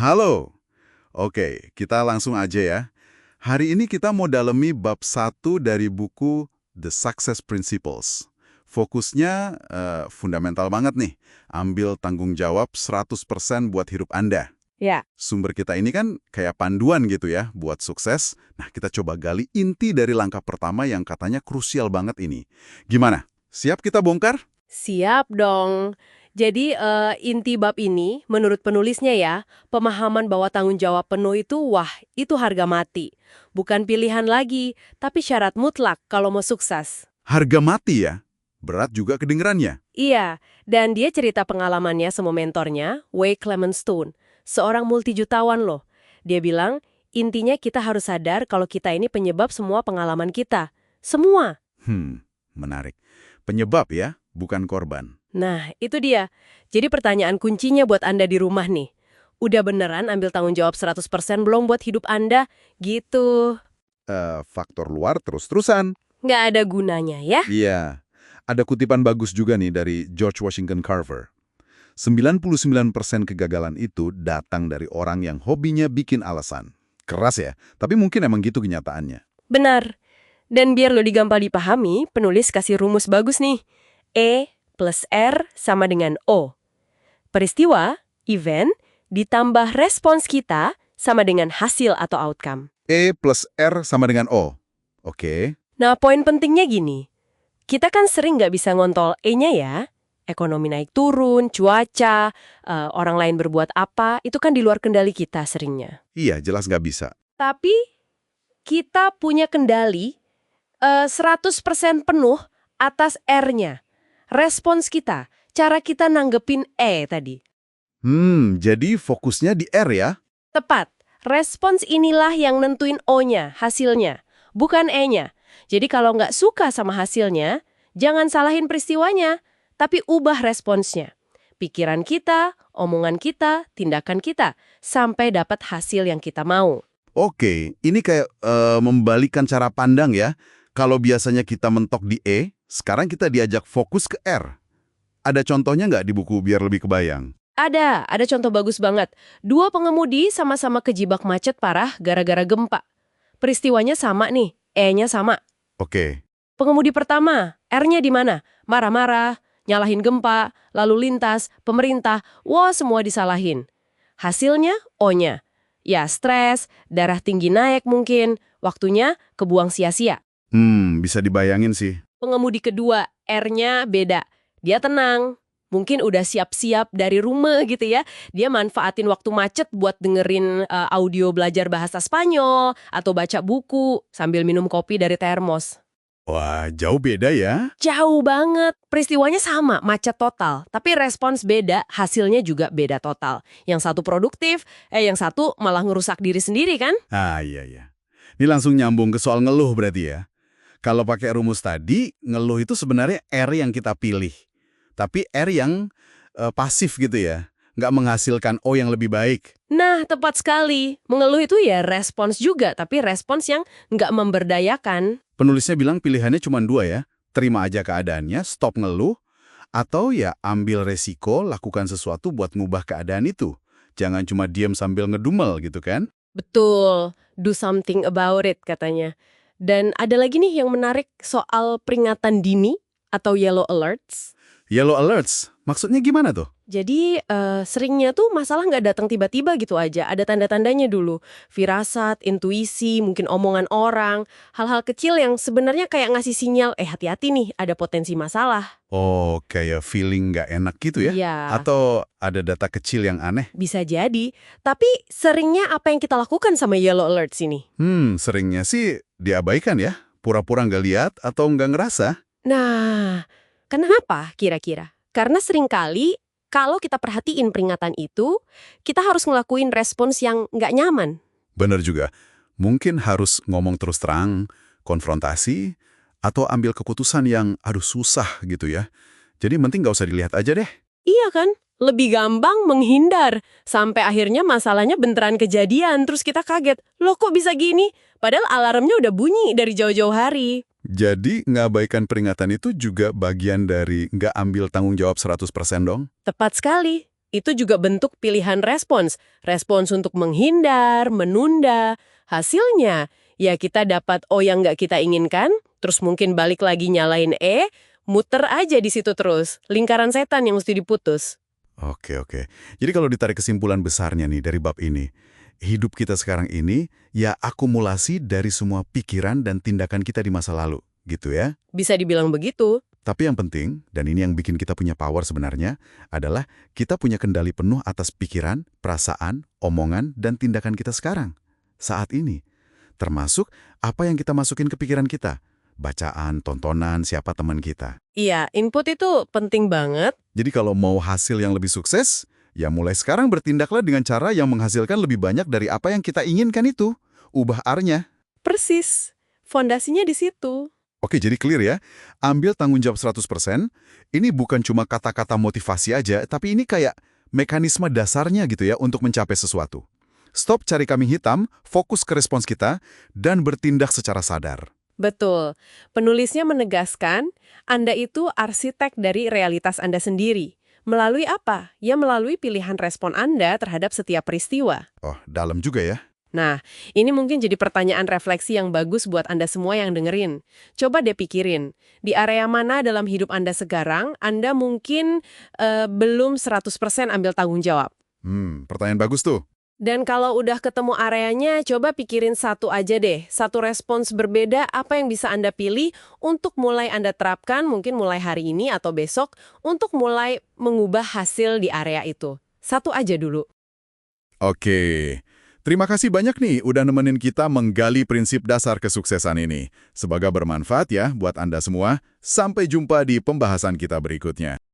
Halo. Oke, kita langsung aja ya. Hari ini kita mau dalemi bab 1 dari buku The Success Principles. Fokusnya fundamental banget nih. Ambil tanggung jawab 100% buat hidup Anda. Ya, Sumber kita ini kan kayak panduan gitu ya buat sukses. Nah, kita coba gali inti dari langkah pertama yang katanya krusial banget ini. Gimana? Siap kita bongkar? siap dong. Jadi inti bab ini, menurut penulisnya ya, pemahaman bahwa tanggung jawab penuh itu, wah, itu harga mati. Bukan pilihan lagi, tapi syarat mutlak kalau mau sukses. Harga mati ya? Berat juga kedengerannya. Iya, dan dia cerita pengalamannya sama mentornya, Way Clement Stone, seorang multijutawan loh. Dia bilang, intinya kita harus sadar kalau kita ini penyebab semua pengalaman kita. Semua. Menarik. Penyebab ya, bukan korban. Nah, itu dia. Jadi pertanyaan kuncinya buat Anda di rumah nih. Udah beneran ambil tanggung jawab 100% belum buat hidup Anda? Gitu. Faktor luar terus-terusan. Nggak ada gunanya ya? Iya. Ada kutipan bagus juga nih dari George Washington Carver. 99% kegagalan itu datang dari orang yang hobinya bikin alasan. Keras ya, tapi mungkin emang gitu kenyataannya. Benar. Dan biar lebih gampang dipahami, penulis kasih rumus bagus nih. E plus R sama dengan O. Peristiwa, event, ditambah respons kita sama dengan hasil atau outcome. E plus R sama dengan O. Oke. Nah, poin pentingnya gini. Kita kan sering nggak bisa ngontrol E-nya ya. Ekonomi naik turun, cuaca, orang lain berbuat apa, itu kan di luar kendali kita seringnya. Iya, jelas nggak bisa. Tapi kita punya kendali 100% penuh atas R-nya. Respons kita, cara kita nanggepin E tadi. Jadi fokusnya di R ya? Tepat, respons inilah yang nentuin O-nya, hasilnya, bukan E-nya. Jadi kalau nggak suka sama hasilnya, jangan salahin peristiwanya, tapi ubah responsnya. Pikiran kita, omongan kita, tindakan kita, sampai dapat hasil yang kita mau. Oke, ini kayak membalikan cara pandang ya. Kalau biasanya kita mentok di E, sekarang kita diajak fokus ke R. Ada contohnya nggak di buku biar lebih kebayang? Ada contoh bagus banget. Dua pengemudi sama-sama kejebak macet parah gara-gara gempa. Peristiwanya sama nih, E-nya sama. Oke. Pengemudi pertama, R-nya di mana? Marah-marah, nyalahin gempa, lalu lintas, pemerintah, wah semua disalahin. Hasilnya, O-nya. Ya stres, darah tinggi naik mungkin, waktunya kebuang sia-sia. Bisa dibayangin sih. Pengemudi kedua, R-nya beda. Dia tenang, mungkin udah siap-siap dari rumah gitu ya. Dia manfaatin waktu macet buat dengerin audio belajar bahasa Spanyol atau baca buku sambil minum kopi dari termos. Wah, jauh beda ya? Jauh banget. Peristiwanya sama, macet total. Tapi respons beda, hasilnya juga beda total. Yang satu produktif, yang satu malah ngerusak diri sendiri kan? Iya. Ini langsung nyambung ke soal ngeluh berarti ya. Kalau pakai rumus tadi, ngeluh itu sebenarnya R yang kita pilih. Tapi R yang pasif gitu ya. Nggak menghasilkan O yang lebih baik. Nah, tepat sekali. Mengeluh itu ya respons juga, tapi respons yang nggak memberdayakan. Penulisnya bilang pilihannya cuma dua ya. Terima aja keadaannya, stop ngeluh. Atau ya ambil resiko, lakukan sesuatu buat ngubah keadaan itu. Jangan cuma diam sambil ngedumel gitu kan. Betul, do something about it katanya. Dan ada lagi nih yang menarik soal peringatan dini atau yellow alerts. Yellow alerts, maksudnya gimana tuh? Jadi seringnya tuh masalah nggak datang tiba-tiba gitu aja, ada tanda-tandanya dulu. Firasat, intuisi, mungkin omongan orang, hal-hal kecil yang sebenarnya kayak ngasih sinyal, hati-hati nih, ada potensi masalah. Oh, kayak feeling nggak enak gitu ya? Iya. Atau ada data kecil yang aneh? Bisa jadi, tapi seringnya apa yang kita lakukan sama yellow alerts ini? Seringnya sih diabaikan ya. Pura-pura nggak lihat atau nggak ngerasa. Nah, kenapa kira-kira? Karena seringkali kalau kita perhatiin peringatan itu, kita harus ngelakuin respons yang nggak nyaman. Bener juga. Mungkin harus ngomong terus terang, konfrontasi, atau ambil keputusan yang susah gitu ya. Jadi mending nggak usah dilihat aja deh. Iya kan? Lebih gampang menghindar. Sampai akhirnya masalahnya beneran kejadian, terus kita kaget. Loh kok bisa gini? Padahal alarmnya udah bunyi dari jauh-jauh hari. Jadi ngabaikan peringatan itu juga bagian dari nggak ambil tanggung jawab 100% dong? Tepat sekali. Itu juga bentuk pilihan respons. Respons untuk menghindar, menunda. Hasilnya, ya kita dapat O yang nggak kita inginkan, terus mungkin balik lagi nyalain E, muter aja di situ terus. Lingkaran setan yang mesti diputus. Oke, oke. Jadi kalau ditarik kesimpulan besarnya nih dari bab ini, hidup kita sekarang ini ya akumulasi dari semua pikiran dan tindakan kita di masa lalu, gitu ya. Bisa dibilang begitu. Tapi yang penting, dan ini yang bikin kita punya power sebenarnya, adalah kita punya kendali penuh atas pikiran, perasaan, omongan, dan tindakan kita sekarang, saat ini. Termasuk apa yang kita masukin ke pikiran kita. Bacaan, tontonan, siapa teman kita. Iya, input itu penting banget. Jadi kalau mau hasil yang lebih sukses, ya mulai sekarang bertindaklah dengan cara yang menghasilkan lebih banyak dari apa yang kita inginkan itu. Ubah arnya. Persis. Fondasinya di situ. Oke, jadi clear ya. Ambil tanggung jawab 100%. Ini bukan cuma kata-kata motivasi aja, tapi ini kayak mekanisme dasarnya gitu ya untuk mencapai sesuatu. Stop cari kambing hitam, fokus ke respons kita, dan bertindak secara sadar. Betul. Penulisnya menegaskan, Anda itu arsitek dari realitas Anda sendiri. Melalui apa? Ya melalui pilihan respon Anda terhadap setiap peristiwa. Oh, dalam juga ya. Nah, ini mungkin jadi pertanyaan refleksi yang bagus buat Anda semua yang dengerin. Coba deh pikirin, di area mana dalam hidup Anda sekarang, Anda mungkin belum 100% ambil tanggung jawab. Pertanyaan bagus tuh. Dan kalau udah ketemu areanya, coba pikirin satu aja deh. Satu respons berbeda apa yang bisa Anda pilih untuk mulai Anda terapkan, mungkin mulai hari ini atau besok, untuk mulai mengubah hasil di area itu. Satu aja dulu. Oke. Terima kasih banyak nih udah nemenin kita menggali prinsip dasar kesuksesan ini. Semoga bermanfaat ya buat Anda semua. Sampai jumpa di pembahasan kita berikutnya.